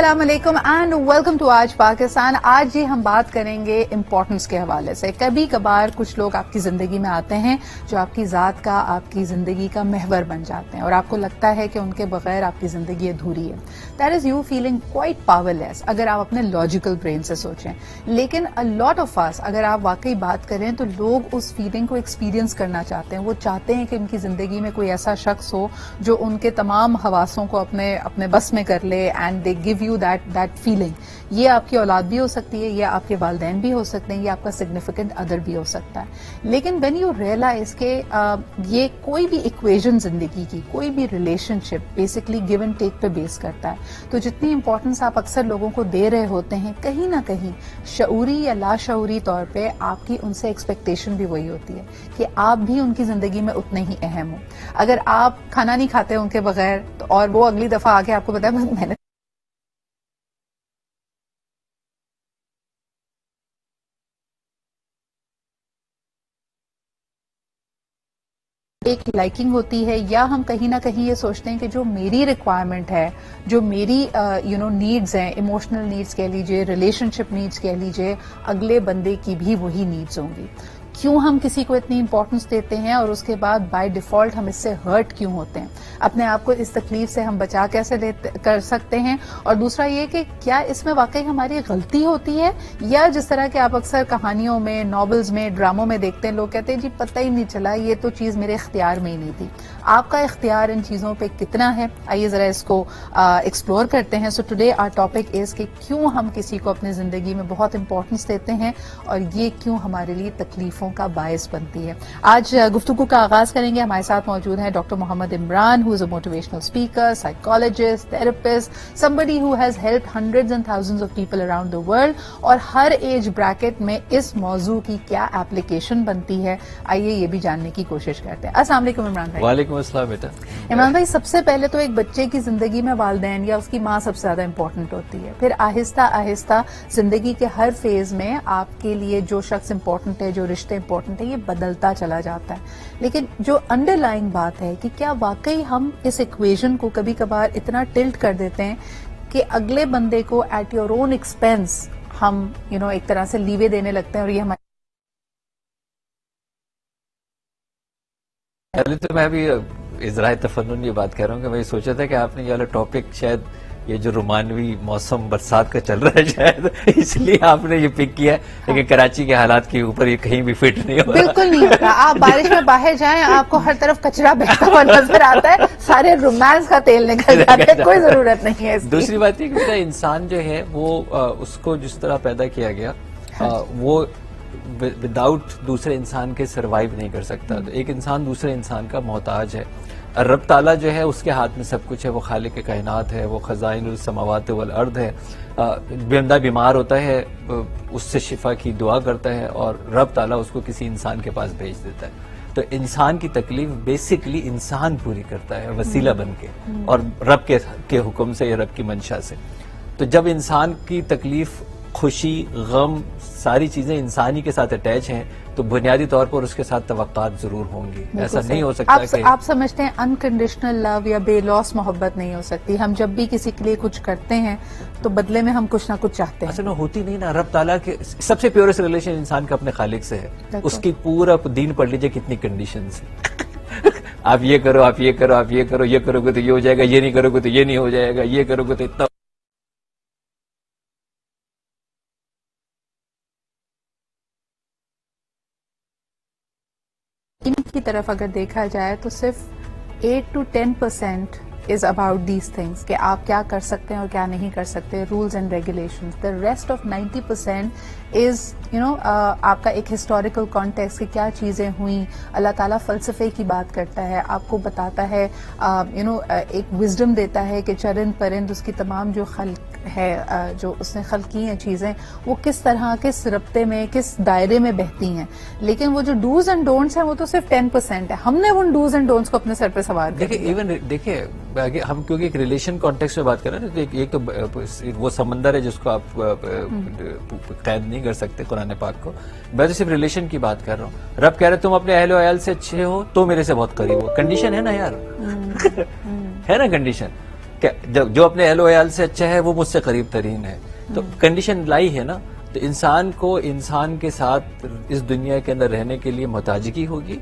अस्सलाम वालेकुम and welcome to आज पाकिस्तान। आज ही हम बात करेंगे इम्पोर्टेंस के हवाले से। कभी कभार कुछ लोग आपकी जिंदगी में आते हैं जो आपकी जात का, आपकी जिंदगी का महवर बन जाते हैं और आपको लगता है कि उनके बगैर आपकी जिंदगी अधूरी है। That is you feeling quite powerless, अगर आप अपने लॉजिकल ब्रेन से सोचें। लेकिन अ लॉट ऑफ अस, अगर आप वाकई बात करें तो लोग उस फीलिंग को एक्सपीरियंस करना चाहते हैं। वो चाहते हैं कि उनकी जिंदगी में कोई ऐसा शख्स हो जो उनके तमाम हवासों को अपने बस में कर ले and they give you that feeling. ये आपकी औलाद भी हो सकती है, ये आपके वालिदैन भी हो सकते हैं, ये आपका सिग्निफिकेंट अदर भी हो सकता है। लेकिन व्हेन यू रियलाइज के ये कोई भी इक्वेशन जिंदगी की, कोई भी relationship basically give and take पे बेस करता है। तो जितनी इंपॉर्टेंस आप अक्सर लोगों को दे रहे होते हैं, कहीं ना कहीं शऊरी या लाशऊरी तौर पे आपकी उनसे एक्सपेक्टेशन भी वही होती है कि आप भी उनकी जिंदगी में उतने ही अहम हो। अगर आप खाना नहीं खाते उनके बगैर तो और वो अगली दफा आके आपको बताया मैंने एक लाइकिंग होती है, या हम कहीं ना कहीं ये सोचते हैं कि जो मेरी रिक्वायरमेंट है, जो मेरी नीड्स हैं, इमोशनल नीड्स कह लीजिए, रिलेशनशिप नीड्स कह लीजिए, अगले बंदे की भी वही नीड्स होंगी। क्यों हम किसी को इतनी इंपॉर्टेंस देते हैं और उसके बाद बाय डिफॉल्ट हम इससे हर्ट क्यों होते हैं? अपने आप को इस तकलीफ से हम बचा कैसे कर सकते हैं? और दूसरा ये कि क्या इसमें वाकई हमारी गलती होती है, या जिस तरह के आप अक्सर कहानियों में, नॉवेल्स में, ड्रामों में देखते हैं, लोग कहते हैं जी पता ही नहीं चला, ये तो चीज मेरे इख्तियार में ही नहीं थी। आपका इख्तियार इन चीजों पे कितना है? आइए जरा इसको एक्सप्लोर करते हैं। So today our topic is कि क्यों हम किसी को अपनी जिंदगी में बहुत इंपॉर्टेंस देते हैं और ये क्यों हमारे लिए तकलीफों का बायस बनती है। आज गुफ्तगू का आगाज करेंगे। हमारे साथ मौजूद हैं doctor Mohammad Imran, who is a motivational speaker, psychologist, therapist, somebody who has helped hundreds and thousands of people around the world. और हर एज ब्रैकेट में इस मौजू की क्या एप्लीकेशन बनती है, आइए ये भी जानने की कोशिश करते हैं। अस्सलाम वालेकुम इमरान भाई। वालेकुम अस्सलाम बेटा। इमरान भाई, सबसे पहले तो एक बच्चे की जिंदगी में वालिदैन या उसकी माँ सबसे ज्यादा इंपॉर्टेंट होती है। फिर आहिस्ता आहिस्ता जिंदगी के हर फेज में आपके लिए जो शख्स इंपॉर्टेंट है, जो रिश्ते इंपॉर्टेंट है, ये बदलता चला जाता है। लेकिन जो अंडरलाइंग बात है कि क्या वाकई हम इस इक्वेशन को कभी कभार इतना टिल्ट कर देते हैं कि अगले बंदे को एट योर ओन एक्सपेंस हम एक तरह से लीवे देने लगते हैं और ये हमारे। पहले तो मैं भी इजराय तफन्नुन ये बात कह रहा हूँ कि मैं सोचा था कि आपने ये वाला टॉपिक शायद ये जो रोमानवी मौसम बरसात का चल रहा है शायद इसलिए आपने ये पिक किया है। लेकिन कराची के हालात के ऊपर ये कहीं भी फिट नहीं होता। बिल्कुल नहीं होता। आप बारिश में बाहर जाएं, आपको हर तरफ कचरा बहता हुआ नजर आता है, सारे रोमांस का तेल निकल जाता है, कोई जरूरत नहीं है इसकी। दूसरी बात ये कि इंसान जो है वो उसको जिस तरह पैदा किया गया वो विदाउट दूसरे इंसान के सरवाइव नहीं कर सकता। तो एक इंसान दूसरे इंसान का मोहताज है। रब ताला जो है उसके हाथ में सब कुछ है, वो खालिक के कायनात है, वो खजाइनुल समावात वल अर्द है। बंदा बीमार होता है, उससे शिफा की दुआ करता है और रब ताला उसको किसी इंसान के पास भेज देता है। तो इंसान की तकलीफ बेसिकली इंसान पूरी करता है वसीला बन के, और रब के हुक्म से या रब की मंशा से। तो जब इंसान की तकलीफ, खुशी, गम, सारी चीजें इंसानी के साथ अटैच हैं तो बुनियादी तौर पर उसके साथ तवक्कात जरूर होंगी। ऐसा नहीं हो सकता कि आप समझते हैं अनकंडीशनल लव या बेलॉस मोहब्बत नहीं हो सकती। हम जब भी किसी के लिए कुछ करते हैं तो बदले में हम कुछ ना कुछ चाहते हैं। असल में होती नहीं ना। रब ताला के सबसे प्योरेस्ट रिलेशन इंसान का अपने खालिक से है। उसकी पूरा दीन पढ़ लीजिए कितनी कंडीशंस है। आप ये करो, आप ये करो, आप ये करो, ये करोगे तो ये हो जाएगा, ये नहीं करोगे तो ये नहीं हो जाएगा, ये करोगे तो इतना। इनकी तरफ अगर देखा जाए तो सिर्फ 8 to 10% is about these things कि आप क्या कर सकते हैं और क्या नहीं कर सकते, rules and regulations. The rest of 90% is आपका एक हिस्टोरिकल कॉन्टेक्स्ट कि क्या चीजें हुई। अल्लाह ताला फलसफे की बात करता है, आपको बताता है, एक विजडम देता है कि चरिंद परिंद, उसकी तमाम जो खल्क है, जो उसने खल्क की हैं चीजें, वो किस तरह, किस रब्ते में, किस दायरे में बहती हैं। लेकिन वो जो डूज एंड डोंट्स हैं वो तो सिर्फ 10% है। हमने उन डूज एंड डोंट्स को अपने सर पे सवार कर दिया। इवन देखिए हम क्योंकि एक रिलेशन कॉन्टेक्स्ट में बात कर रहे हैं, तो एक तो वो समंदर है जिसको आप कैद नहीं कर सकते कुरान पाक को। मैं तो सिर्फ रिलेशन की बात कर रहा हूँ। रब कह रहे तुम अपने अहल व अयाल से अच्छे हो तो मेरे से बहुत करीब हो। कंडीशन है ना यार। है ना कंडीशन। जो अपने अहलो अयाल से अच्छा है वो मुझसे करीब तरीन है। तो कंडीशन लाई है ना, तो इंसान को इंसान के साथ इस दुनिया के अंदर रहने के लिए मोहताजगी होगी,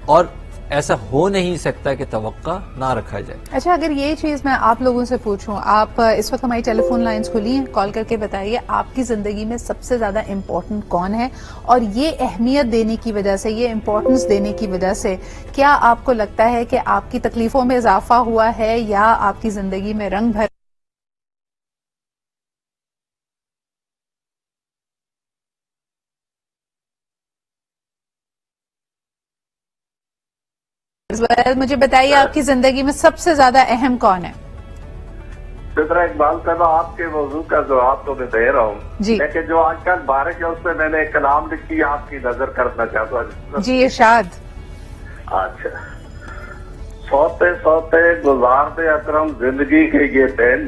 और ऐसा हो नहीं सकता कि तवक्का ना रखा जाए। अच्छा, अगर ये चीज मैं आप लोगों से पूछूं, आप इस वक्त हमारी टेलीफोन लाइंस खुली हैं, कॉल करके बताइए आपकी जिंदगी में सबसे ज्यादा इम्पोर्टेंट कौन है, और ये अहमियत देने की वजह से, ये इम्पोर्टेंस देने की वजह से क्या आपको लगता है कि आपकी तकलीफों में इजाफा हुआ है या आपकी जिंदगी में रंग भर। मुझे बताइए आपकी जिंदगी में सबसे ज्यादा अहम कौन है? सिद्रा इकबाल साहब, आपके मौजू का जवाब तो मैं दे रहा हूँ, लेकिन जो आजकल बारिश है उसमें मैंने एक कलाम लिखी, आपकी नजर करना चाहता हूँ। जी इरशाद। अच्छा, सोते सोते गुजार दे अकरम जिंदगी के ये दिन,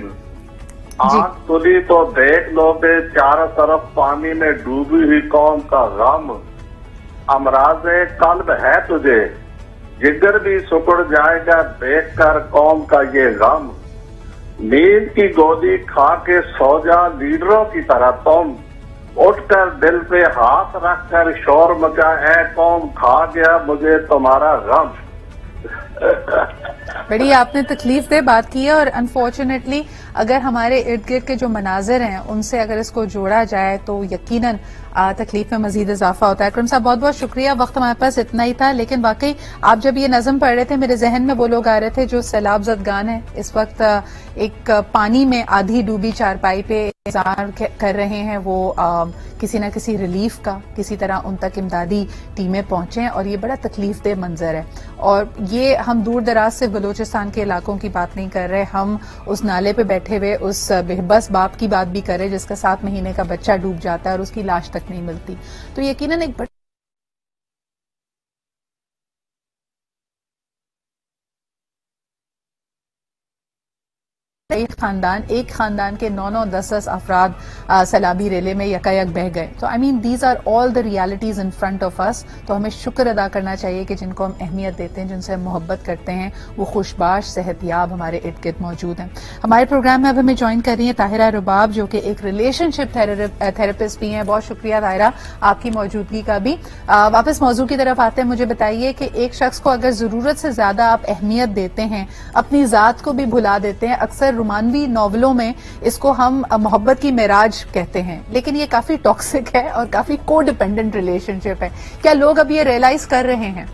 आंख खुली तो देख लोगे चारों तरफ पानी में डूबी हुई कौम का गम, अमराज़े कल्ब है तुझे जिगर भी सुकड़ जाएगा देखकर कौम का ये गम, नींद की गोली खा के सो जा लीडरों की तरह तुम, उठकर दिल पे हाथ रखकर शोर मचा है कौम खा गया मुझे तुम्हारा गम। बड़ी आपने तकलीफ दे बात की है, और अनफॉर्चुनेटली अगर हमारे इर्द गिर्द के जो मनाजिर हैं उनसे अगर इसको जोड़ा जाए तो यकीनन तकलीफ में मजीद इजाफा होता है। अकरम साहब बहुत बहुत शुक्रिया, वक्त हमारे पास इतना ही था, लेकिन वाकई आप जब ये नज़म पढ़ रहे थे मेरे जहन में वो लोग आ रहे थे जो सैलाब ज़दगान है, इस वक्त एक पानी में आधी डूबी चारपाई पे इंतजार कर रहे हैं, वो किसी न किसी रिलीफ का, किसी तरह उन तक इमदादी टीमें पहुंचे, और ये बड़ा तकलीफ दे मंजर है। और ये हम दूर दराज से बलूचिस्तान के इलाकों की बात नहीं कर रहे, हम उस नाले पे बैठे हुए उस बेबस बाप की बात भी कर रहे जिसका 7 महीने का बच्चा डूब जाता है और उसकी लाश तक नहीं मिलती। तो यकीनन एक एक खानदान के 9-9, 10-10 अफराद सैलाबी रेले में यकायक बह गए। तो I mean these are all the realities in front of us. तो हमें शुक्र अदा करना चाहिए कि जिनको हम अहमियत देते हैं, जिनसे हम मोहब्बत करते हैं, वो खुशबाश सेहतयाब हमारे इर्द गिर्द मौजूद हैं। हमारे प्रोग्राम में अब हमें ज्वाइन कर रही है ताहिरा रुबाब, जो कि एक रिलेशनशिप थेरेपिस्ट भी हैं। बहुत शुक्रिया ताहिरा आपकी मौजूदगी का भी। वापस मौजू की तरफ आते हैं, मुझे बताइए कि एक शख्स को अगर जरूरत से ज्यादा आप अहमियत देते हैं, अपनी जात को भी भुला देते हैं, अक्सर रोमानवी नॉवलों में इसको हम मोहब्बत की मेराज कहते हैं, लेकिन ये काफी टॉक्सिक है और काफी कोडिपेंडेंट रिलेशनशिप है। क्या लोग अब ये रियलाइज कर रहे हैं?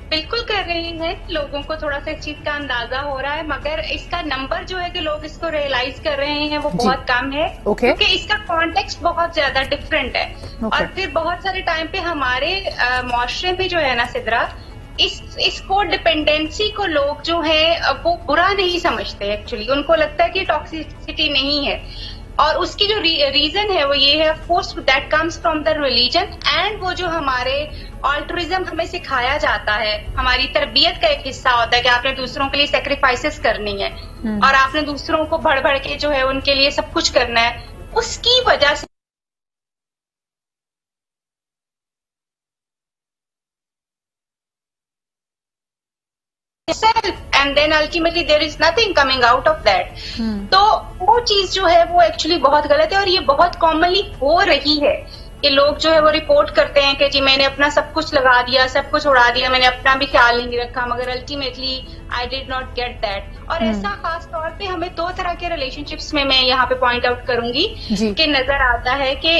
बिल्कुल कर रहे हैं, लोगों को थोड़ा सा इस चीज का अंदाजा हो रहा है, मगर इसका नंबर जो है कि लोग इसको रियलाइज कर रहे हैं वो बहुत कम है, क्योंकि इसका कॉन्टेक्स्ट बहुत ज्यादा डिफरेंट है। और फिर बहुत सारे टाइम पे हमारे मुआशरे में जो है ना सिद्रा, इसको डिपेंडेंसी को लोग जो है वो बुरा नहीं समझते। एक्चुअली उनको लगता है कि टॉक्सिसिटी नहीं है, और उसकी जो रीजन है वो ये है, of course that comes from the religion, and वो जो हमारे ऑल्ट्रिज्म हमें सिखाया जाता है, हमारी तरबियत का एक हिस्सा होता है कि आपने दूसरों के लिए सेक्रीफाइसेस करनी है और आपने दूसरों को बढ़ बढ़ के जो है उनके लिए सब कुछ करना है। उसकी वजह से and then ultimately there is nothing coming out of that। तो वो चीज जो है वो एक्चुअली बहुत गलत है, और ये बहुत कॉमनली हो रही है कि लोग जो है वो रिपोर्ट करते हैं कि जी मैंने अपना सब कुछ लगा दिया, सब कुछ उड़ा दिया, मैंने अपना भी ख्याल नहीं रखा, मगर ultimately I did not get that. और ऐसा खास तौर पे हमें 2 तरह के रिलेशनशिप्स में मैं यहाँ पे पॉइंट आउट करूंगी कि नजर आता है कि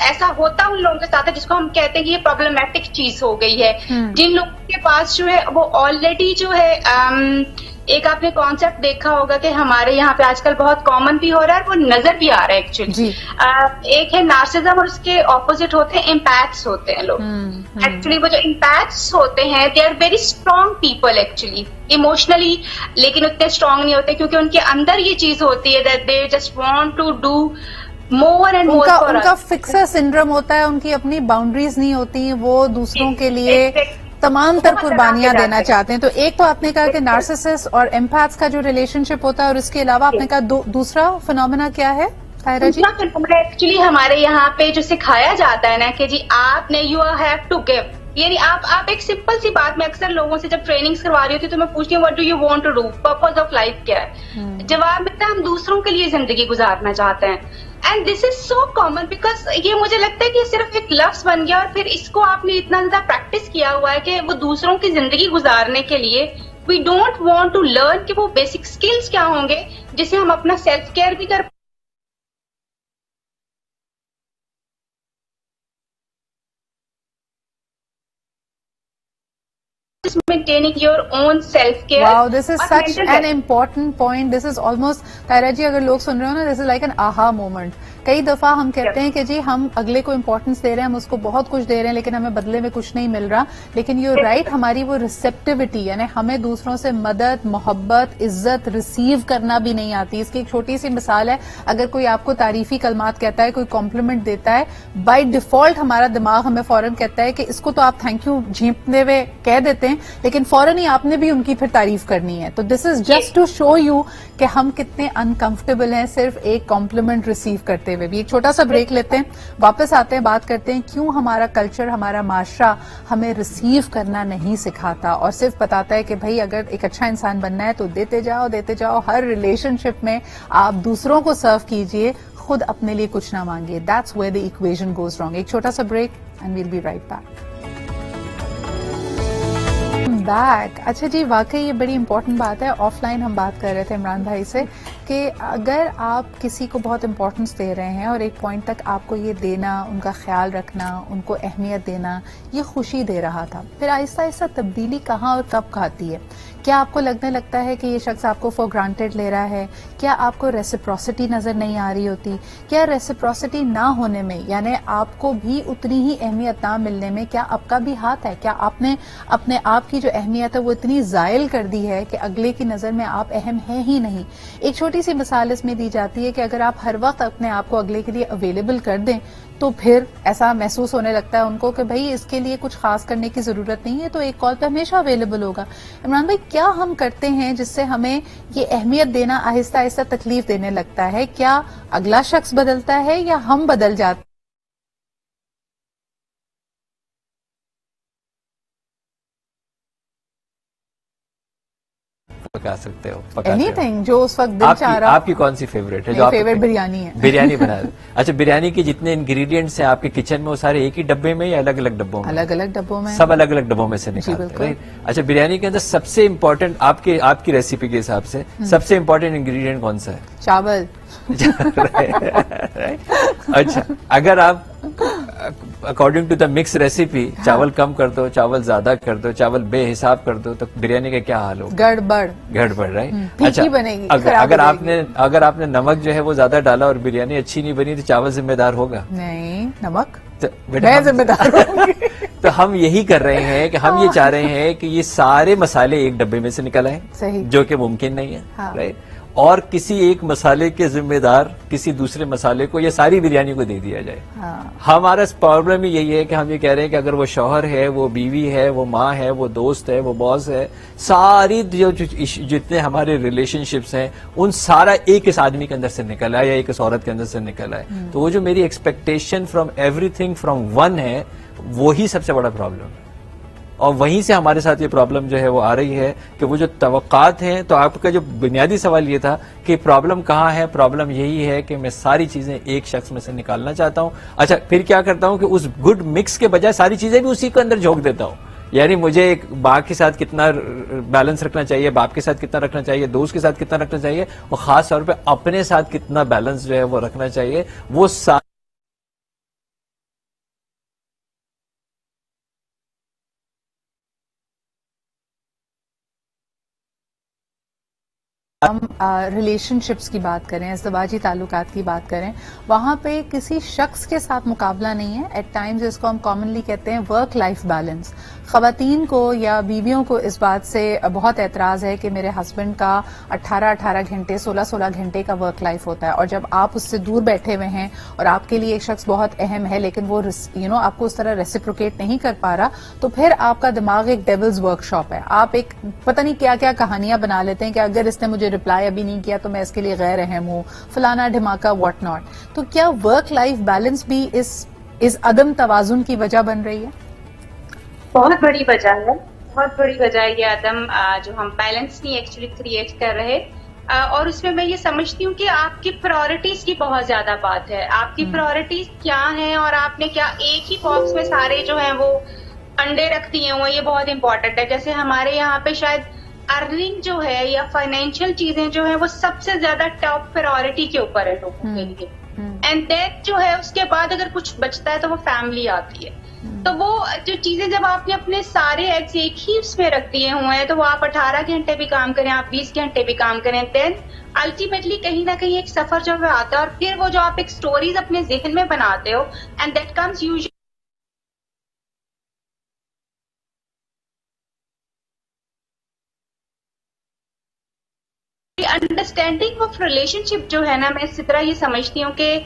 ऐसा होता उन लोगों के साथ है जिसको हम कहते हैं कि ये प्रॉब्लमेटिक चीज हो गई है, जिन लोगों के पास जो है वो ऑलरेडी जो है एक आपने कॉन्सेप्ट देखा होगा कि हमारे यहाँ पे आजकल बहुत कॉमन भी हो रहा है, वो नजर भी आ रहा है एक्चुअली। एक है नार्सिज्म और उसके ऑपोजिट होते हैं एम्पैथ्स होते हैं लोग। एक्चुअली वो जो एम्पैथ्स होते हैं they are very strong people actually emotionally, लेकिन उतने स्ट्रांग नहीं होते क्योंकि उनके अंदर ये चीज होती है that they just want to do more and more. उनका फिक्सर सिंड्रोम होता है, उनकी अपनी बाउंड्रीज नहीं होती, वो दूसरों के लिए तमाम तर कुर्बानियां देना चाहते हैं। तो एक तो आपने कहा कि नार्सिसिस्ट और एम्पैथ्स का जो रिलेशनशिप होता है, और इसके अलावा आपने कहा दूसरा फिनोमेना क्या है ताहिरा जी? एक्चुअली हमारे यहाँ पे जो सिखाया जाता है ना कि जी आपने यू हैव टू गिव, यानी आप एक सिंपल सी बात, मैं अक्सर लोगों से जब ट्रेनिंग्स करवा रही होती हूँ तो मैं पूछती हूँ what do you want to do, purpose of life क्या है? जवाब मिलता है हम दूसरों के लिए जिंदगी गुजारना चाहते हैं। And this is so common because ये मुझे लगता है कि सिर्फ एक लफ्ज बन गया और फिर इसको आपने इतना ज्यादा प्रैक्टिस किया हुआ है कि वो दूसरों की जिंदगी गुजारने के लिए we don't want to learn कि वो बेसिक स्किल्स क्या होंगे जिससे हम अपना सेल्फ केयर भी कर maintaining your own self care. Wow, this is such an important point. This is almost, तायरा जी अगर लोग सुन रहे हो ना, this is like an aha moment. कई दफा हम कहते हैं कि जी हम अगले को इम्पोर्टेंस दे रहे हैं, हम उसको बहुत कुछ दे रहे हैं, लेकिन हमें बदले में कुछ नहीं मिल रहा। लेकिन यू राइट, हमारी वो रिसेप्टिविटी, यानी हमें दूसरों से मदद, मोहब्बत, इज्जत रिसीव करना भी नहीं आती। इसकी एक छोटी सी मिसाल है, अगर कोई आपको तारीफी कलमात कहता है, कोई कॉम्प्लीमेंट देता है, बाय डिफॉल्ट हमारा दिमाग हमें फौरन कहता है कि इसको तो आप थैंक यू झींपते हुए कह देते हैं, लेकिन फौरन ही आपने भी उनकी फिर तारीफ करनी है। तो this is just to show you कि हम कितने अनकंफर्टेबल हैं सिर्फ एक कॉम्प्लीमेंट रिसीव करते हुए भी। एक छोटा सा ब्रेक लेते हैं, वापस आते हैं, बात करते हैं क्यों हमारा कल्चर, हमारा माशरा हमें रिसीव करना नहीं सिखाता और सिर्फ बताता है कि भाई अगर एक अच्छा इंसान बनना है तो देते जाओ। हर रिलेशनशिप में आप दूसरों को सर्व कीजिए, खुद अपने लिए कुछ ना मांगिए। That's where the equation goes wrong. एक छोटा सा break and we'll be right back. Back. अच्छा जी, वाकई ये बड़ी इंपॉर्टेंट बात है। ऑफलाइन हम बात कर रहे थे इमरान भाई से कि अगर आप किसी को बहुत इंपॉर्टेंस दे रहे हैं और एक पॉइंट तक आपको ये देना, उनका ख्याल रखना, उनको अहमियत देना, ये खुशी दे रहा था, फिर आहिस्ता आहिस्ता तब्दीली कहाँ और कब आती है? क्या आपको लगने लगता है कि ये शख्स आपको फॉर ग्रांटेड ले रहा है? क्या आपको रेसिप्रोसिटी नजर नहीं आ रही होती? क्या रेसिप्रोसिटी ना होने में, यानी आपको भी उतनी ही अहमियत ना मिलने में, क्या आपका भी हाथ है? क्या आपने अपने आप की जो अहमियत है वो इतनी जायल कर दी है कि अगले की नजर में आप अहम हैं ही नहीं? एक छोटी सी मिसाल इसमें दी जाती है कि अगर आप हर वक्त अपने आप को अगले के लिए अवेलेबल कर दें तो फिर ऐसा महसूस होने लगता है उनको कि भाई इसके लिए कुछ खास करने की जरूरत नहीं है, तो एक कॉल पे हमेशा अवेलेबल होगा। इमरान भाई, क्या हम करते हैं जिससे हमें ये अहमियत देना आहिस्ता आहिस्ता तकलीफ देने लगता है? क्या अगला शख्स बदलता है या हम बदल जाते हैं? पका सकते हो, एनीथिंग जो उस वक्त दिल चाह रहा। आपकी कौन सी फेवरेट है? जो फेवरेट बिरयानी है। बिरयानी बना दो। अच्छा, बिरयानी के जितने इंग्रेडिएंट्स हैं आपके किचन में, वो सारे एक ही डब्बे में या अलग अलग डब्बों में? अलग अलग डब्बों में। सब अलग अलग डब्बों में से निकालते हैं। अच्छा, बिरयानी के अंदर सबसे इम्पोर्टेंट आपकी रेसिपी के हिसाब से सबसे इम्पोर्टेंट इंग्रेडिएंट कौन सा है? चावल। अच्छा, अगर आप according to the mix recipe चावल कम कर दो, चावल ज्यादा कर दो, चावल बेहिसाब कर दो, तो बिरयानी का क्या हाल होगा? गड़बड़, राइट? अच्छा, बनेगी। अगर आपने नमक जो है वो ज्यादा डाला और बिरयानी अच्छी नहीं बनी तो चावल जिम्मेदार होगा? नहीं, नमक तो मैं जिम्मेदार होंगी। तो हम यही कर रहे हैं कि हम ये चाह रहे हैं कि ये सारे मसाले एक डब्बे में से निकल आए, सही, जो कि मुमकिन नहीं है, राइट? और किसी एक मसाले के जिम्मेदार किसी दूसरे मसाले को, ये सारी बिरयानी को दे दिया जाए। हमारा प्रॉब्लम ही यही है कि हम ये कह रहे हैं कि अगर वो शौहर है, वो बीवी है, वो माँ है, वो दोस्त है, वो बॉस है, सारी जो जितने हमारे रिलेशनशिप्स हैं उन सारा एक इस आदमी के अंदर से निकल आए या एक इस औरत के अंदर से निकल आए। तो वो जो मेरी expectation from everything from one है, वो ही सबसे बड़ा प्रॉब्लम है। और वहीं से हमारे साथ ये प्रॉब्लम जो है वो आ रही है कि वो जो तवक्कात हैं। तो आपका जो बुनियादी सवाल ये था कि प्रॉब्लम कहाँ है? प्रॉब्लम यही है कि मैं सारी चीजें एक शख्स में से निकालना चाहता हूँ। अच्छा, फिर क्या करता हूँ कि उस गुड मिक्स के बजाय सारी चीजें भी उसी के अंदर झोंक देता हूँ। यानी मुझे एक माँ के साथ कितना बैलेंस रखना चाहिए, बाप के साथ कितना रखना चाहिए, दोस्त के साथ कितना रखना चाहिए, और खास तौर पर अपने साथ कितना बैलेंस जो है वो रखना चाहिए, वो हम रिलेशनशिप्स की बात करें, इज़्दिवाजी ताल्लुकात की बात करें, वहां पे किसी शख्स के साथ मुकाबला नहीं है। एट टाइम्स इसको हम कॉमनली कहते हैं वर्क लाइफ बैलेंस। ख़वातीन को या बीवियों को इस बात से बहुत एतराज है कि मेरे हस्बैंड का 18-18 घंटे, 16-16 घंटे का वर्क लाइफ होता है, और जब आप उससे दूर बैठे हुए हैं और आपके लिए एक शख्स बहुत अहम है लेकिन वो आपको उस तरह रेसिप्रोकेट नहीं कर पा रहा, तो फिर आपका दिमाग एक डेविल्स वर्कशॉप है। आप एक पता नहीं क्या क्या कहानियां बना लेते हैं कि अगर इसने मुझे रिप्लाई अभी नहीं किया तो मैं इसके लिए गैर अहम हूं, फलाना ढिमाका, व्हाट नॉट। तो क्या वर्क लाइफ बैलेंस भी इस अदम तवाजुन की वजह बन रही है? बहुत बड़ी वजह है, बहुत बड़ी वजह है ये आदम जो हम बैलेंस नहीं एक्चुअली क्रिएट कर रहे। और उसमें मैं ये समझती हूँ कि आपकी प्रायोरिटीज की बहुत ज्यादा बात है। आपकी प्रायोरिटीज क्या हैं और आपने क्या एक ही बॉक्स में सारे जो हैं वो अंडे रख दिए हुए, ये बहुत इंपॉर्टेंट है। जैसे हमारे यहाँ पे शायद अर्निंग जो है या फाइनेंशियल चीजें जो है वो सबसे ज्यादा टॉप प्रायोरिटी के ऊपर है लोगों के लिए। एंड देन जो है उसके बाद अगर कुछ बचता है तो वो फैमिली आती है। तो वो जो चीजें जब आपने अपने सारे एग्स एक ही उसमें रख दिए हुए हैं, तो वो आप 18 घंटे भी काम करें, आप 20 घंटे भी काम करें, देन अल्टीमेटली कहीं ना कहीं एक सफर जो है आता है। और फिर वो जो आप एक स्टोरीज अपने जहन में बनाते हो, and that comes usually understanding of relationship जो है ना, मैं इसी तरह ये समझती हूँ कि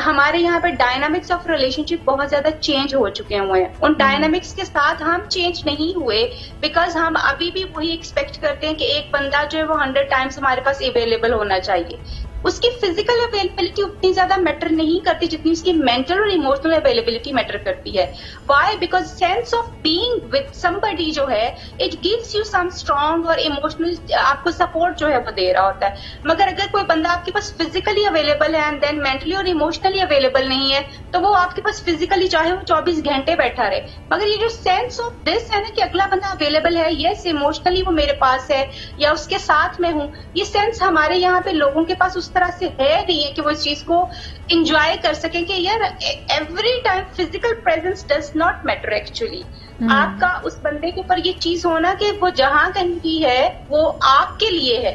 हमारे यहाँ पे डायनामिक्स ऑफ रिलेशनशिप बहुत ज्यादा चेंज हो चुके हुए हैं। उन डायनामिक्स के साथ हम चेंज नहीं हुए, बिकॉज हम अभी भी वही एक्सपेक्ट करते हैं कि एक बंदा जो है वो 100 टाइम्स हमारे पास अवेलेबल होना चाहिए। उसकी फिजिकल अवेलेबिलिटी उतनी ज्यादा मैटर नहीं करती जितनी उसकी मेंटल और इमोशनल अवेलेबिलिटी मैटर करती है। Why? Because sense of being with somebody जो है it gives you some strong और इमोशनल आपको सपोर्ट जो है वो दे रहा होता है। मगर अगर कोई बंदा आपके पास फिजिकली अवेलेबल है एंड देन मेंटली और इमोशनली अवेलेबल नहीं है, तो वो आपके पास फिजिकली चाहे वो 24 घंटे बैठा रहे, मगर ये जो सेंस ऑफ दिस है ना कि अगला बंदा अवेलेबल है, यस इमोशनली वो मेरे पास है या उसके साथ में हूँ, ये सेंस हमारे यहाँ पे लोगों के पास तरह से है नहीं है कि वो इस चीज को एंजॉय कर सके कि यार every time physical presence does not matter actually. आपका उस बंदे के ऊपर ये चीज होना कि वो जहां कहीं भी है वो आपके लिए है।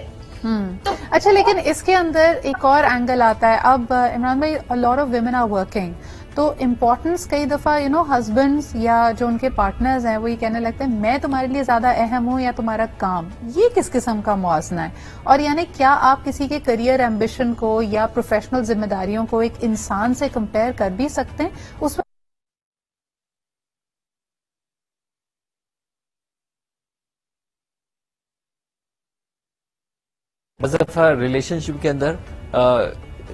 तो अच्छा, लेकिन इसके अंदर एक और एंगल आता है। अब इमरान भाई, a lot of women are working, तो इम्पोर्टेंस कई दफा हस्बैंड्स या जो उनके पार्टनर्स हैं वो ये कहने लगते हैं मैं तुम्हारे लिए ज्यादा अहम हूं या तुम्हारा काम। ये किस किस्म का मुआवजना है? और यानी क्या आप किसी के करियर एम्बिशन को या प्रोफेशनल जिम्मेदारियों को एक इंसान से कंपेयर कर भी सकते हैं? उस दफा रिलेशनशिप के अंदर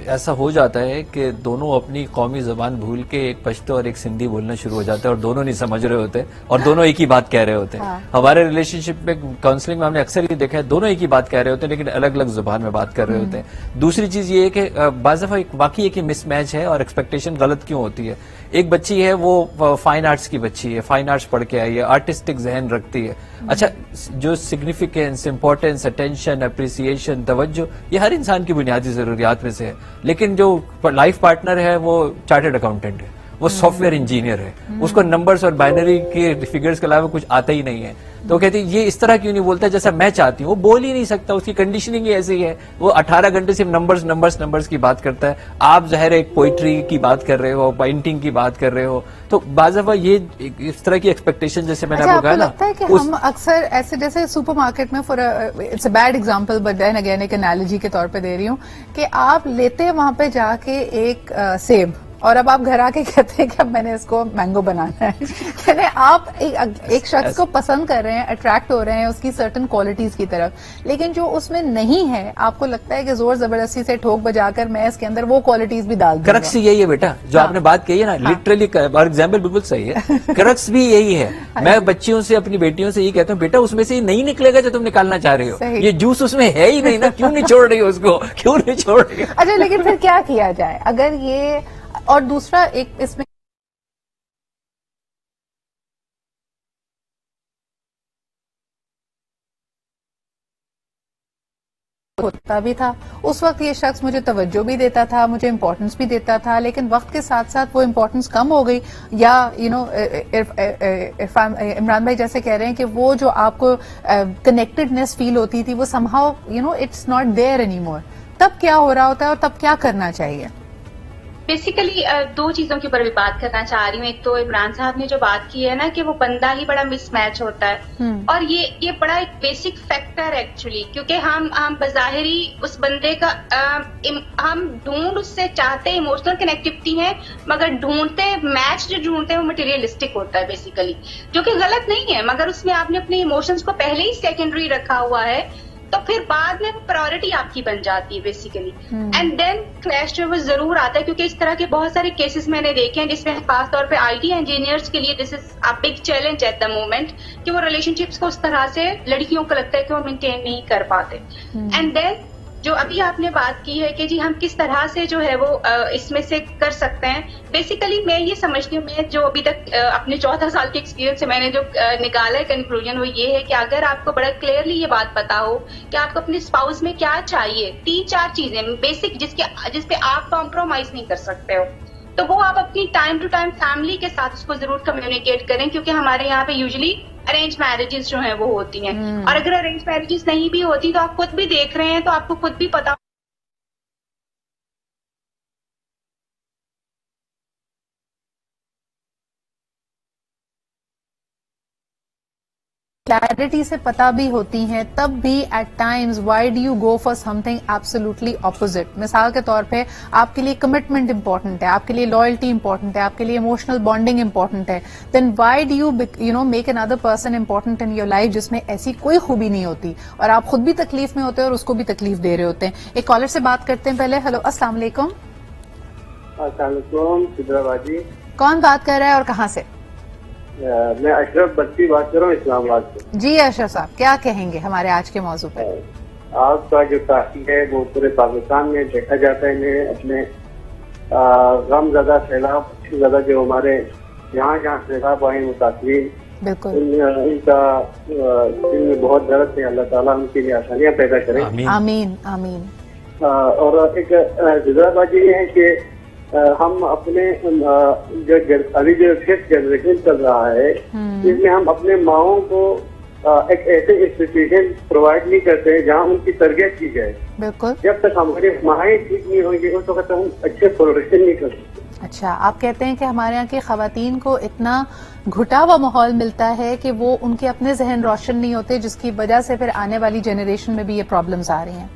ऐसा हो जाता है कि दोनों अपनी कौमी जबान भूल के एक पश्तो और एक सिंधी बोलना शुरू हो जाता है और दोनों नहीं समझ रहे होते और दोनों एक ही बात कह रहे होते हैं। हाँ। हमारे रिलेशनशिप में काउंसलिंग में हमने अक्सर ये देखा है, दोनों एक ही बात कह रहे होते हैं लेकिन अलग अलग जुबान में बात कर रहे होते हैं। दूसरी चीज ये है कि बाज़ दफा वाकई एक मिसमैच है और एक्सपेक्टेशन गलत क्यों होती है। एक बच्ची है वो फाइन आर्ट्स की बच्ची है, फाइन आर्ट्स पढ़ के आई है, आर्टिस्टिक जहन रखती है। अच्छा, जो सिग्निफिकेंस, इंपॉर्टेंस, अटेंशन, अप्रिसिएशन, तवज्जो, ये हर इंसान की बुनियादी जरूरियात में से है। लेकिन जो लाइफ पार्टनर है वो चार्टर्ड अकाउंटेंट है, वो सॉफ्टवेयर इंजीनियर है, उसको नंबर्स और बाइनरी के फिगर्स के अलावा कुछ आता ही नहीं है। तो कहते हैं ये इस तरह क्यों नहीं बोलता जैसा मैं चाहती हूँ। वो बोल ही नहीं सकता, उसकी कंडीशनिंग ही ऐसी है। वो 18 घंटे सिर्फ नंबर्स नंबर्स नंबर्स की बात करता है। आप ज़ाहिर एक पोइट्री की बात कर रहे हो, पेंटिंग की बात कर रहे हो, तो बाज़ दफा ये इस तरह की एक्सपेक्टेशन जैसे मैंने आपको कहा ना, लगता है कि हम अक्सर ऐसे जैसे सुपरमार्केट में it's a bad example but then again एक एनालॉजी के तौर पे दे रही हूँ कि आप लेते हैं वहां पे जाके एक सेब और अब आप घर आके कहते हैं कि अब मैंने इसको मैंगो बनाना है। यानी आप एक शख्स को पसंद कर रहे हैं, अट्रैक्ट हो रहे हैं उसकी सर्टन क्वालिटीज की तरफ, लेकिन जो उसमें नहीं है आपको लगता है कि जोर जबरदस्ती से ठोक बजाकर मैं इसके अंदर वो क्वालिटीज भी डाल दूंगा। क्रक्स यही है बेटा, जो आपने बात कही है ना, लिटरली और एग्जाम्पल बिल्कुल सही है। क्रक्स भी यही है। मैं बच्चियों से, अपनी बेटियों से ये कहता हूँ, बेटा उसमें से नहीं निकलेगा जो तुम निकालना चाह रहे हो, ये जूस उसमें है ही नहीं ना, क्यों नहीं छोड़ रही हो उसको, क्यों नहीं छोड़ रही हो? अच्छा, लेकिन फिर क्या किया जाए अगर ये, और दूसरा एक इसमें होता भी था उस वक्त ये शख्स मुझे तवज्जो भी देता था, मुझे इंपॉर्टेंस भी देता था, लेकिन वक्त के साथ साथ वो इंपॉर्टेंस कम हो गई। या इमरान भाई जैसे कह रहे हैं कि वो जो आपको कनेक्टेडनेस फील होती थी वो somehow it's not there anymore. तब क्या हो रहा होता है और तब क्या करना चाहिए? बेसिकली दो चीजों के ऊपर भी बात करना चाह रही हूँ। एक तो इमरान साहब ने जो बात की है ना कि वो बंदा ही बड़ा मिसमैच होता है, और ये बड़ा एक बेसिक फैक्टर है एक्चुअली, क्योंकि हम बज़ाहिरी उस बंदे का हम ढूंढ उससे चाहते हैं इमोशनल कनेक्टिविटी है, मगर ढूंढते मैच जो ढूंढते हैं वो मटेरियलिस्टिक होता है बेसिकली, जो कि गलत नहीं है, मगर उसमें आपने अपने इमोशंस को पहले ही सेकेंडरी रखा हुआ है तो फिर बाद में प्रायोरिटी आपकी बन जाती है बेसिकली। एंड देन क्लैश जो वो जरूर आता है, क्योंकि इस तरह के बहुत सारे केसेस मैंने देखे हैं जिसमें खासतौर पे आईटी इंजीनियर्स के लिए this is a big challenge at the moment, कि वो रिलेशनशिप्स को उस तरह से लड़कियों को लगता है कि वो मेंटेन नहीं कर पाते। एंड देन जो अभी आपने बात की है कि जी हम किस तरह से जो है वो इसमें से कर सकते हैं, बेसिकली मैं ये समझती हूँ, मैं जो अभी तक अपने 14 साल के एक्सपीरियंस से मैंने जो निकाला है कंक्लूजन, वो ये है कि अगर आपको बड़ा क्लियरली ये बात पता हो कि आपको अपने स्पाउस में क्या चाहिए, 3-4 चीजें बेसिक जिसपे आप कॉम्प्रोमाइज नहीं कर सकते हो, तो वो आप अपनी टाइम टू टाइम फैमिली के साथ उसको जरूर कम्युनिकेट करें, क्योंकि हमारे यहाँ पे यूजुअली अरेंज मैरिजेस जो हैं वो होती हैं। और अगर अरेंज मैरिजेस नहीं भी होती तो आप खुद भी देख रहे हैं, तो आपको खुद भी पता क्लैरिटी से पता भी होती हैं, तब भी at times why do you go for something absolutely opposite. मिसाल के तौर पे आपके लिए कमिटमेंट इंपॉर्टेंट है, आपके लिए लॉयल्टी इंपॉर्टेंट है, आपके लिए इमोशनल बॉन्डिंग इंपॉर्टेंट है, then why do you make another person important in your life जिसमें ऐसी कोई खूबी नहीं होती और आप खुद भी तकलीफ में होते हैं और उसको भी तकलीफ दे रहे होते हैं। एक कॉलर से बात करते हैं पहले। हेलो, अस्सलाम वालेकुम। सिद्राबाजी, कौन बात कर रहा है और कहाँ से? मैं अशरफ बस्ती बात कर रहा हूँ इस्लामाबाद से। जी अशरफ साहब, क्या कहेंगे हमारे आज के मौजू पे? आपका जो साथी है वो पूरे पाकिस्तान में देखा जाता है, इन्हें अपने गम ज़्यादा सैलाब ज़्यादा जो हमारे जहाँ जहाँ सैलाब आए मुतासरीन, बिल्कुल इनका दिल में बहुत दर्द है। अल्लाह ताला उनके लिए आसानियाँ पैदा करें। आमीन आमीन। और एक जिंदाबाजी ये है कि हम अपने जो अभी जो फिफ्थ जनरेशन चल रहा है, इसमें हम अपने माओं को एक ऐसे इंस्टीट्यूशन प्रोवाइड नहीं करते जहाँ उनकी तरबियत की जाए। बिल्कुल। जब तक हमारे माएँ ठीक नहीं होंगी उस वक्त हम अच्छे प्रोडक्शन नहीं कर सकते। अच्छा, आप कहते हैं कि हमारे यहाँ की खवातीन को इतना घुटा हुआ माहौल मिलता है कि वो उनके अपने जहन रोशन नहीं होते, जिसकी वजह से फिर आने वाली जनरेशन में भी ये प्रॉब्लम्स आ रही हैं।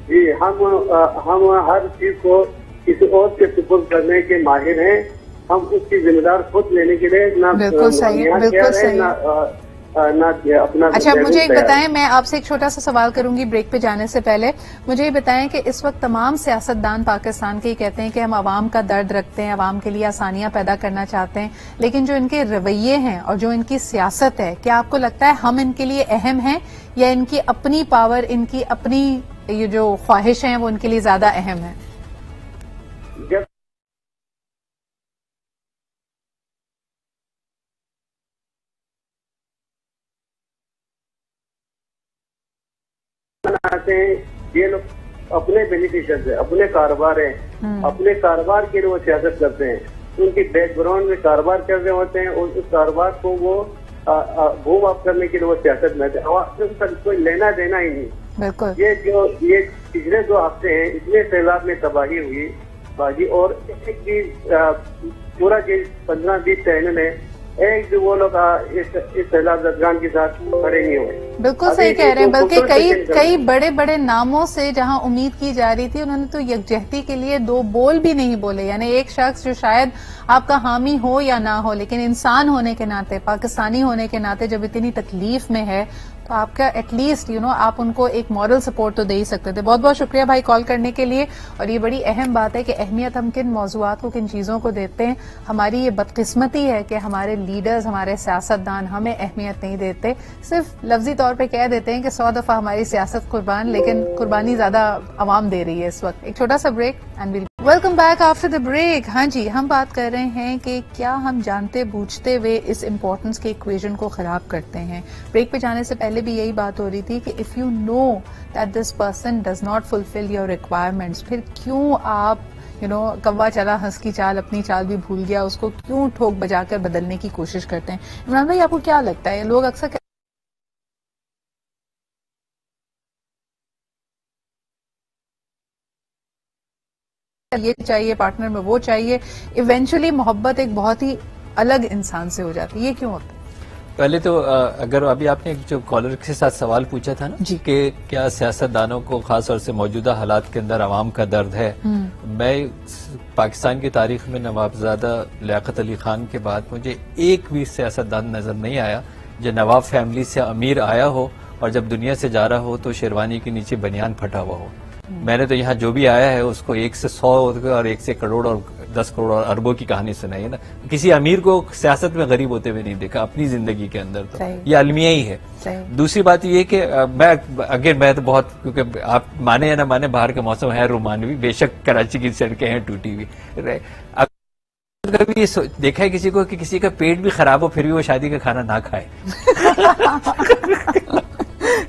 जी, हम हर चीज को किसी और के सुपुर्द करने के माहिर हैं। हम उसकी जिम्मेदार खुद लेने के लिए ना बिल्कुल सही, बिल्कुल सही। ना अपना। अच्छा, मुझे एक बताएं, मैं आपसे एक छोटा सा सवाल करूंगी ब्रेक पे जाने से पहले। मुझे ये बताएं कि इस वक्त तमाम सियासतदान पाकिस्तान के कहते हैं कि हम आवाम का दर्द रखते हैं, आवाम के लिए आसानियां पैदा करना चाहते हैं, लेकिन जो इनके रवैये हैं और जो इनकी सियासत है, क्या आपको लगता है हम इनके लिए अहम हैं या इनकी अपनी पावर, इनकी अपनी ये जो ख्वाहिश है वो इनके लिए ज्यादा अहम है? जब आते हैं ये लोग अपने बेनिफिशियल है, अपने कारोबार है, अपने कारोबार के लिए वो सियासत करते हैं। उनकी बैकग्राउंड में कारोबार कर रहे होते हैं और उस कारोबार को वो भू माफ करने के लिए वो सियासत में कोई लेना देना ही नहीं। बिल्कुल। ये पिछले 2 हफ्ते हैं, इतने सैलाब में तबाही हुई बाजी, और एक भी पूरा 15-20 शहरों में एक भी वो लोग इस सैलाब जदगान के साथ खड़े नहीं हुए। बिल्कुल सही कह रहे हैं, बल्कि कई बड़े बड़े नामों से जहां उम्मीद की जा रही थी, उन्होंने तो यकजहती के लिए 2 बोल भी नहीं बोले। यानी एक शख्स जो शायद आपका हामी हो या ना हो, लेकिन इंसान होने के नाते, पाकिस्तानी होने के नाते जब इतनी तकलीफ में है तो आपका एटलीस्ट आप उनको एक मॉरल सपोर्ट तो दे ही सकते थे। बहुत बहुत शुक्रिया भाई कॉल करने के लिए। और ये बड़ी अहम बात है कि अहमियत हम किन मौजूआत को, किन चीजों को देते हैं। हमारी ये बदकिस्मती है कि हमारे लीडर्स, हमारे सियासतदान हमें अहमियत नहीं देते, सिर्फ लफ्जी तौर पे कह देते हैं कि 100 दफा हमारी सियासत कुर्बान, लेकिन कुर्बानी ज्यादा आवाम दे रही है इस वक्त। एक छोटा सा break and will welcome back after the break. हाँ जी, हम बात कर रहे हैं कि क्या हम जानते बूझते हुए इस इम्पोर्टेंस के इक्वेशन को खराब करते हैं। ब्रेक पे जाने से पहले भी यही बात हो रही थी कि if you know that this person does not fulfil your requirements, फिर क्यों आप कौवा चला हंस की चाल, अपनी चाल भी भूल गया, उसको क्यों ठोक बजाकर बदलने की कोशिश करते हैं। इमरान भाई, आपको क्या लगता है? लोग अक्सर ये चाहिए पार्टनर में, वो चाहिए, इवेंचुअली मोहब्बत एक बहुत ही अलग इंसान से हो जाती है। ये क्यों होता है? पहले तो अगर अभी आपने जो कॉलर के साथ सवाल पूछा था ना जी, कि क्या सियासतदानों को खास तौर से मौजूदा हालात के अंदर आवाम का दर्द है, मैं पाकिस्तान की तारीख में नवाबजादा लियाकत अली खान के बाद मुझे एक भी सियासतदान नजर नहीं आया जो नवाब फैमिली से अमीर आया हो और जब दुनिया से जा रहा हो तो शेरवानी के नीचे बनियान फटा हुआ हो। मैंने तो यहाँ जो भी आया है उसको 1 से 100 और 1 से करोड़ और 10 करोड़ और अरबों की कहानी सुनाई है ना। किसी अमीर को सियासत में गरीब होते हुए नहीं देखा अपनी जिंदगी के अंदर, तो ये अलमिया ही है। दूसरी बात ये कि मैं तो बहुत, क्योंकि आप माने या ना माने बाहर का मौसम है रोमानवी, बेशक कराची की सड़कें हैं टूटी हुई। कभी ये देखा है किसी को कि किसी का पेट भी खराब हो फिर भी वो शादी का खाना ना खाए?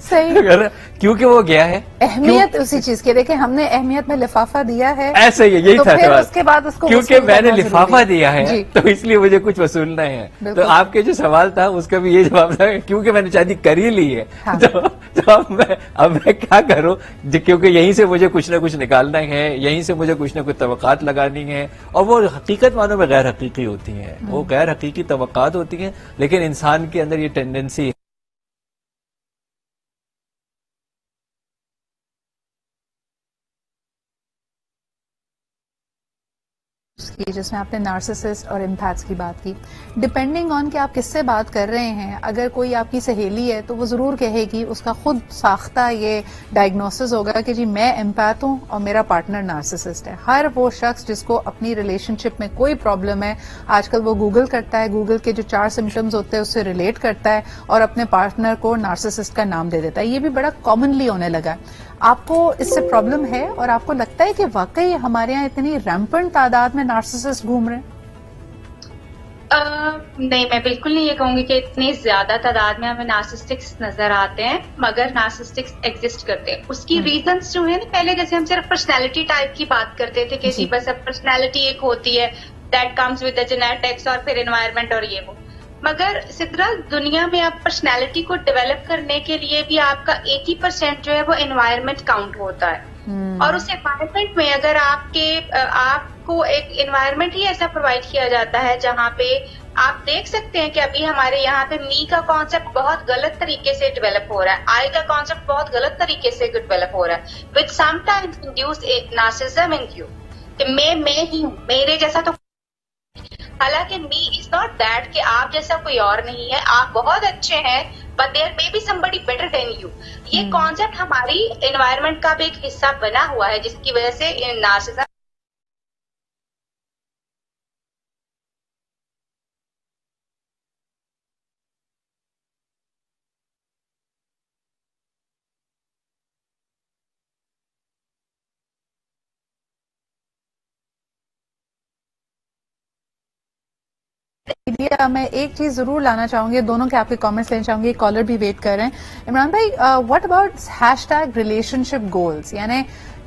सही, क्योंकि वो गया है अहमियत उसी चीज की। देखिए हमने अहमियत में लिफाफा दिया है, ऐसे ही यही तो था फिर उसके बाद उसको क्योंकि मैंने लिफाफा दिया है तो इसलिए मुझे कुछ वसूलना है। तो आपके जो सवाल था उसका भी ये जवाब था, क्योंकि मैंने शादी कर ही ली है। हाँ। तो अब मैं क्या करूं, क्योंकि यहीं से मुझे कुछ ना कुछ निकालना है, यहीं से मुझे कुछ ना कुछ तवक्कात लगानी है, और वो हकीकत मानों में गैर हकीकी होती है, वो गैर हकीकी तवक्कात होती है। लेकिन इंसान के अंदर ये टेंडेंसी की, जिसमें आपने नार्सिसिस्ट और एम्पैथ्स की बात की। डिपेंडिंग ऑन कि आप किससे बात कर रहे हैं, अगर कोई आपकी सहेली है तो वो जरूर कहेगी, उसका खुद साख्ता ये डायग्नोसिस होगा कि जी मैं एम्पैथ हूं और मेरा पार्टनर नार्सिसिस्ट है। हर वो शख्स जिसको अपनी रिलेशनशिप में कोई प्रॉब्लम है, आजकल वो गूगल करता है, गूगल के जो 4 सिम्टम्स होते हैं उससे रिलेट करता है और अपने पार्टनर को नार्सिसिस्ट का नाम दे देता है। ये भी बड़ा कॉमनली होने लगा है। आपको इससे प्रॉब्लम है और आपको लगता है कि वाकई हमारे यहाँ इतनी रैम्पेंट तादाद में नार्सिसिस्ट घूम रहे हैं? नहीं, मैं बिल्कुल नहीं ये कहूंगी कि इतनी ज्यादा तादाद में हमें नार्सिसिस्टिक्स नजर आते हैं, मगर नार्सिसिस्टिक्स एग्जिस्ट करते हैं। उसकी रीजंस जो है ना, पहले जैसे हम सिर्फ पर्सनैलिटी टाइप की बात करते थे कि जी बस अब पर्सनैलिटी एक होती है, that comes with the genetics और फिर एनवायरनमेंट और ये वो। मगर सिद्रा, दुनिया में आप पर्सनैलिटी को डेवलप करने के लिए भी आपका 80% जो है वो एनवायरनमेंट काउंट होता है। और उस एनवायरनमेंट में अगर आपको एक एनवायरनमेंट ही ऐसा प्रोवाइड किया जाता है जहाँ पे आप देख सकते हैं कि अभी हमारे यहाँ पे मी का कॉन्सेप्ट बहुत गलत तरीके से डेवलप हो रहा है, आई का कॉन्सेप्ट बहुत गलत तरीके से डेवलप हो रहा है, which sometimes induce narcissism in you कि मैं ही हूँ, मेरे जैसा तो। हालांकि मी इज नॉट दैट कि आप जैसा कोई और नहीं है, आप बहुत अच्छे हैं, but there may be somebody better than you. ये कॉन्सेप्ट हमारी एनवायरनमेंट का भी एक हिस्सा बना हुआ है, जिसकी वजह से नार्सिसिज्म मैं एक चीज जरूर लाना चाहूंगी, दोनों के आपके कमेंट्स लेना चाहूंगी, कॉलर भी वेट कर रहे हैं। इमरान भाई, what about hashtag relationship goals? यानी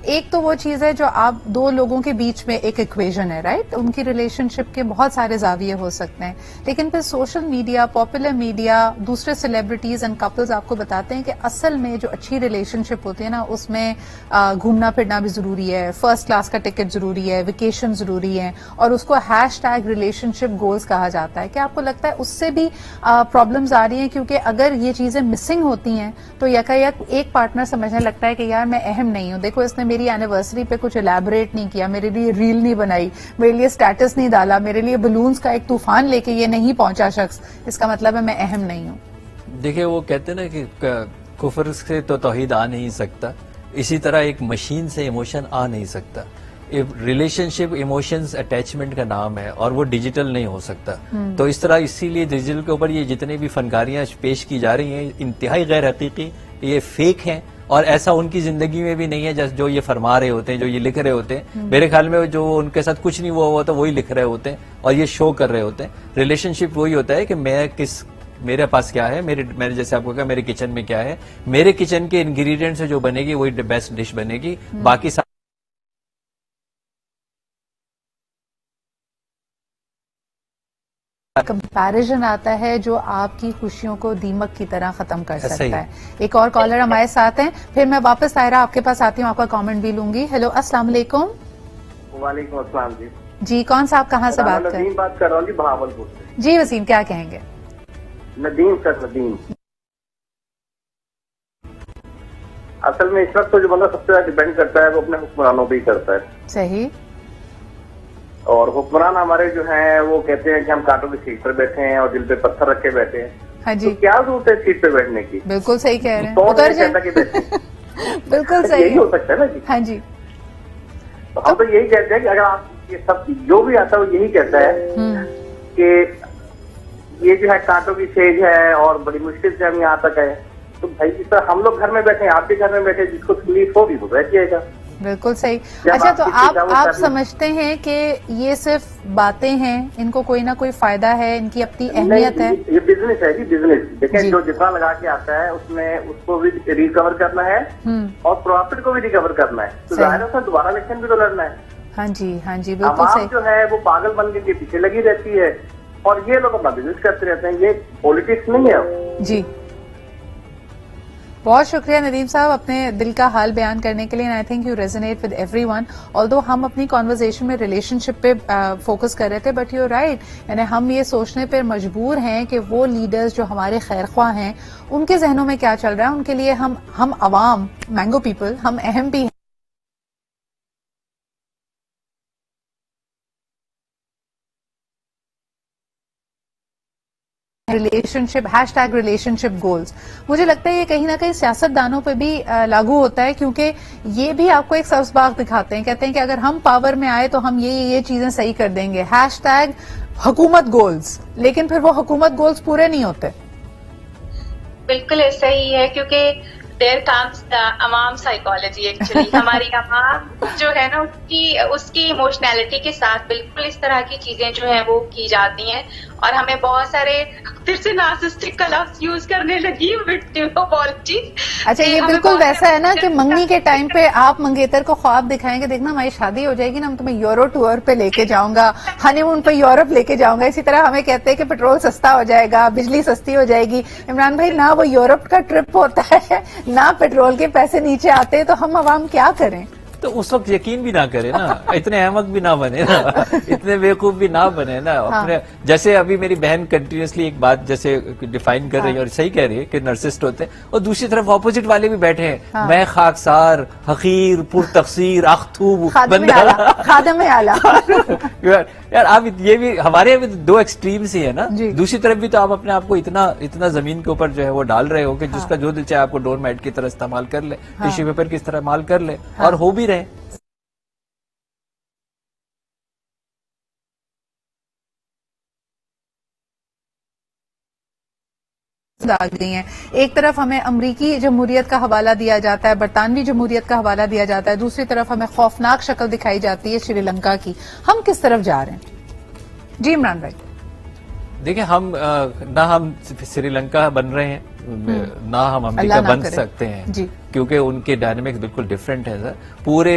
एक तो वो चीज है जो आप दो लोगों के बीच में एक इक्वेशन है, राइट? उनकी रिलेशनशिप के बहुत सारे जाविये हो सकते हैं, लेकिन फिर सोशल मीडिया, पॉपुलर मीडिया, दूसरे सेलिब्रिटीज एंड कपल्स आपको बताते हैं कि असल में जो अच्छी रिलेशनशिप होती है ना, उसमें घूमना फिरना भी जरूरी है, फर्स्ट क्लास का टिकट जरूरी है, वेकेशन जरूरी है, और उसको हैशटैग रिलेशनशिप गोल्स कहा जाता है। क्या आपको लगता है उससे भी प्रॉब्लम्स आ रही हैं? क्योंकि अगर ये चीजें मिसिंग होती हैं तो यकायक एक पार्टनर समझने लगता है कि यार मैं अहम नहीं हूं, देखो इसने मेरी एनिवर्सरी पे कुछ इलैबोरेट नहीं किया, मेरे लिए रील नहीं बनाई, मेरे लिए स्टेटस नहीं डाला, मेरे लिए बलून्स का एक तूफान लेके ये नहीं पहुंचा शख्स, इसका मतलब है मैं अहम नहीं हूं। देखिए, वो कहते हैं ना कि कुफर से तो तौहीद आ नहीं सकता, इसी तरह एक मशीन से इमोशन आ नहीं सकता। रिलेशनशिप इमोशंस अटैचमेंट का नाम है और वो डिजिटल नहीं हो सकता। तो इस तरह इसीलिए डिजिटल के ऊपर ये जितने भी फनकारियां पेश की जा रही हैं इंतहाई गैर हकीकी, ये फेक हैं, और ऐसा उनकी जिंदगी में भी नहीं है जैसे जो ये फरमा रहे होते हैं, जो ये लिख रहे होते हैं। मेरे ख्याल में जो उनके साथ कुछ नहीं हुआ होता वही लिख रहे होते हैं और ये शो कर रहे होते हैं। रिलेशनशिप वही होता है कि मेरे पास क्या है, मैंने जैसे आपको कहा मेरे किचन में क्या है, मेरे किचन के इंग्रेडिएंट से जो बनेगी वही बेस्ट डिश बनेगी, बाकी कंपैरिजन आता है जो आपकी खुशियों को दीमक की तरह खत्म कर सकता है। एक और कॉलर हमारे साथ हैं, फिर मैं वापस तायरा आपके पास आती हूँ, आपका कमेंट भी लूंगी। हेलो, अस्सलाम वालेकुम। वालेकुम अस्सलाम जी। जी, कौन सा, आप कहाँ से बात कर रहे हैं? नदीम बात कर रहा हूँ जी, बहावलपुर से। जी वसीम, क्या कहेंगे? नदीम सर, नदीम। असल में इस वक्त तो जो बंदा सबसे ज्यादा डिपेंड करता है वो अपने हुक्मरानों पर ही करता है। सही। और हुक्मरान हमारे जो हैं वो कहते हैं कि हम कांटों की सीट पर बैठे हैं और दिल पे पत्थर रखे बैठे हैं। हाँ जी, तो क्या जरूरत है सीट पे बैठने की? बिल्कुल सही कह रहे हैं, तो उतर जाए। कहता कि बैठे बिल्कुल सही यही हो सकता है ना जी। हाँ जी, तो हम तो यही कहते हैं कि अगर आप ये सब जो भी आता है वो यही कहता है कि ये जो है कांटों की सेज है और बड़ी मुश्किल से हम यहाँ तक है। तो भाई जिस तरह हम लोग घर में बैठे हैं, आप भी घर में बैठे, जिसको तकलीफ होगी वो बैठ जाएगा। बिल्कुल सही। अच्छा, तो आप समझते हैं कि ये सिर्फ बातें हैं, इनको कोई ना कोई फायदा है, इनकी अपनी अहमियत है? ये बिजनेस है जी, बिजनेस। देखिए जो जितना लगा के आता है उसमें उसको भी रिकवर करना है और प्रॉफिट को भी रिकवर करना है। तो जाहिर है दोबारा इलेक्शन भी तो लड़ना है। हाँ जी, हाँ जी, बिल्कुल सही। जो है वो पागल बन के पीछे लगी रहती है और ये लोग अपना बिजनेस करते रहते हैं। ये पॉलिटिक्स नहीं है जी। बहुत शुक्रिया नदीम साहब अपने दिल का हाल बयान करने के लिए। And I think you resonate with everyone. Although हम अपनी कॉन्वर्सेशन में रिलेशनशिप पे फोकस कर रहे थे, बट यू राइट, यानी हम ये सोचने पर मजबूर हैं कि वो लीडर्स जो हमारे खैरख्वाह हैं उनके जहनों में क्या चल रहा है। उनके लिए हम अवाम, मैंगो पीपल, हम अहम भी हैं। रिलेशनशिप गोल्स, मुझे लगता है ये कहीं ना कहीं सियासतदानों पे भी लागू होता है, क्योंकि ये भी आपको एक सब्ज़बाग दिखाते हैं। कहते हैं कि अगर हम पावर में आए तो हम ये चीजें सही कर देंगे, #हुकूमत गोल्स, लेकिन फिर वो हुकूमत गोल्स पूरे नहीं होते। बिल्कुल ऐसा ही है, क्योंकि there comes the Awam psychology. Actually हमारी अवाम जो है ना उसकी इमोशनैलिटी के साथ बिल्कुल इस तरह की चीजें जो है वो की जाती हैं और हमें बहुत सारे फिर से नार्सिसिस्टिक का लफ्ज यूज करने लगी पॉलिटिक्स। अच्छा, ये बिल्कुल वैसा है ना कि मंगनी के टाइम पे आप मंगेतर को ख्वाब दिखाएंगे, देखना हमारी शादी हो जाएगी ना, हम तुम्हें यूरोप टूर पे लेके जाऊंगा, हनीमून पे यूरोप लेके जाऊंगा। इसी तरह हमें कहते हैं कि पेट्रोल सस्ता हो जाएगा, बिजली सस्ती हो जाएगी। इमरान भाई, ना वो यूरोप का ट्रिप होता है ना पेट्रोल के पैसे नीचे आते हैं, तो हम अवाम क्या करें? तो उस वक्त यकीन भी ना करे ना, इतने अहमक भी ना बने ना, इतने बेवकूफ भी ना बने ना। हाँ। अपने जैसे अभी मेरी बहन कंटिन्यूसली एक बात जैसे डिफाइन कर रही है और सही कह रही है कि नर्सिस्ट होते हैं, और दूसरी तरफ ऑपोजिट वाले भी बैठे हैं। हाँ। मैं खाकसार, हकीर, पुरतकसीर, अख्तूब बंदा, खादम आला। यार आप ये भी हमारे अभी दो एक्सट्रीम्स ही है ना। दूसरी तरफ भी तो आप अपने आप को इतना जमीन के ऊपर जो है वो डाल रहे हो कि जिसका जो दिल चाहे आपको डोर मैट की तरह इस्तेमाल कर ले, टिश्यू पेपर की तरह इस्तेमाल कर ले, और हो भी रहे। आ गई हैं। एक तरफ हमें अमरीकी जमहूरियत का हवाला दिया जाता है, बरतानवी जमहूरियत का हवाला दिया जाता है, दूसरी तरफ हमें खौफनाक शक्ल दिखाई जाती है श्रीलंका की। हम किस तरफ जा रहे हैं? जी इमरान भाई। देखिए, हम श्रीलंका बन रहे हैं, ना हम अमेरिका बन सकते हैं जी, क्योंकि उनके डायनामिक्स बिल्कुल डिफरेंट है सर। पूरे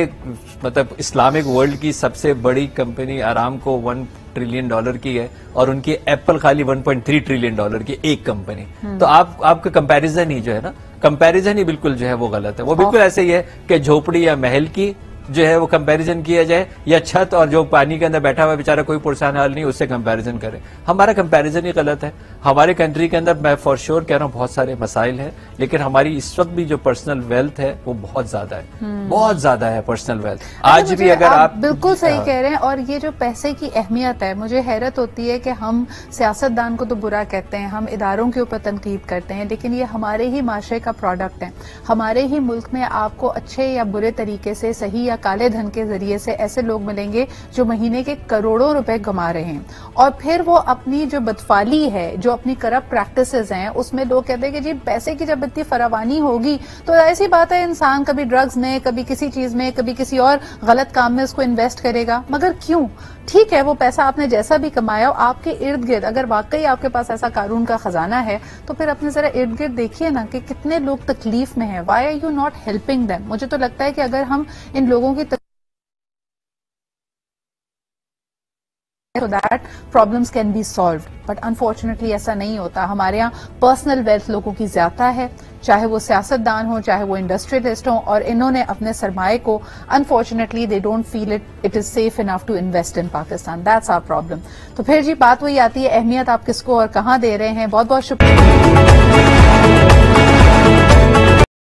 मतलब इस्लामिक वर्ल्ड की सबसे बड़ी कंपनी अरामको $1 ट्रिलियन की है और उनकी एप्पल खाली $1.3 ट्रिलियन की एक कंपनी। तो आपका कंपैरिजन ही जो है ना, कंपैरिजन ही बिल्कुल जो है वो गलत है। वो बिल्कुल ऐसे ही है कि झोपड़ी या महल की जो है वो कंपैरिजन किया जाए, या छत और जो पानी के अंदर बैठा हुआ बेचारा कोई पुरसान हाल नहीं उससे कंपैरिजन करें। हमारा कंपैरिजन ही गलत है। हमारे कंट्री के अंदर मैं फॉर श्योर कह रहा हूँ बहुत सारे मसाइल हैं, लेकिन हमारी इस वक्त भी जो पर्सनल वेल्थ है वो बहुत ज्यादा है, बहुत ज्यादा है पर्सनल वेल्थ। आज भी अगर आप बिल्कुल सही कह रहे हैं। और ये जो पैसे की अहमियत है, मुझे हैरत होती है कि हम सियासतदान को तो बुरा कहते हैं, हम इदारों के ऊपर तनकीद करते हैं, लेकिन ये हमारे ही माशरे का प्रोडक्ट है। हमारे ही मुल्क में आपको अच्छे या बुरे तरीके से, सही या काले धन के जरिए से ऐसे लोग मिलेंगे जो महीने के करोड़ों रुपए कमा रहे हैं, और फिर वो अपनी जो बदफाली है, जो अपनी करप्ट प्रैक्टिसेस हैं, उसमें लोग कहते हैं कि जी पैसे की जब इतनी फरावानी होगी तो ऐसी बात है इंसान कभी ड्रग्स में, कभी किसी चीज में, कभी किसी और गलत काम में उसको इन्वेस्ट करेगा। मगर क्यों? ठीक है, वो पैसा आपने जैसा भी कमाया हो, आपके इर्द गिर्द अगर वाकई आपके पास ऐसा कानून का खजाना है तो फिर अपने जरा इर्द गिर्द देखिए ना कि कितने लोग तकलीफ में हैं। Why are you not helping them? मुझे तो लगता है कि अगर हम इन लोगों की so that problems can be solved, but unfortunately ऐसा नहीं होता। हमारे यहाँ पर्सनल वेल्थ लोगों की ज्यादा है, चाहे वो सियासतदान हो, चाहे वो इंडस्ट्रियलिस्ट हो, और इन्होंने अपने सरमाए को unfortunately they don't feel it is safe enough to invest in Pakistan. That's our problem. तो फिर जी बात वही आती है, अहमियत आप किसको और कहाँ दे रहे हैं। बहुत बहुत शुक्रिया।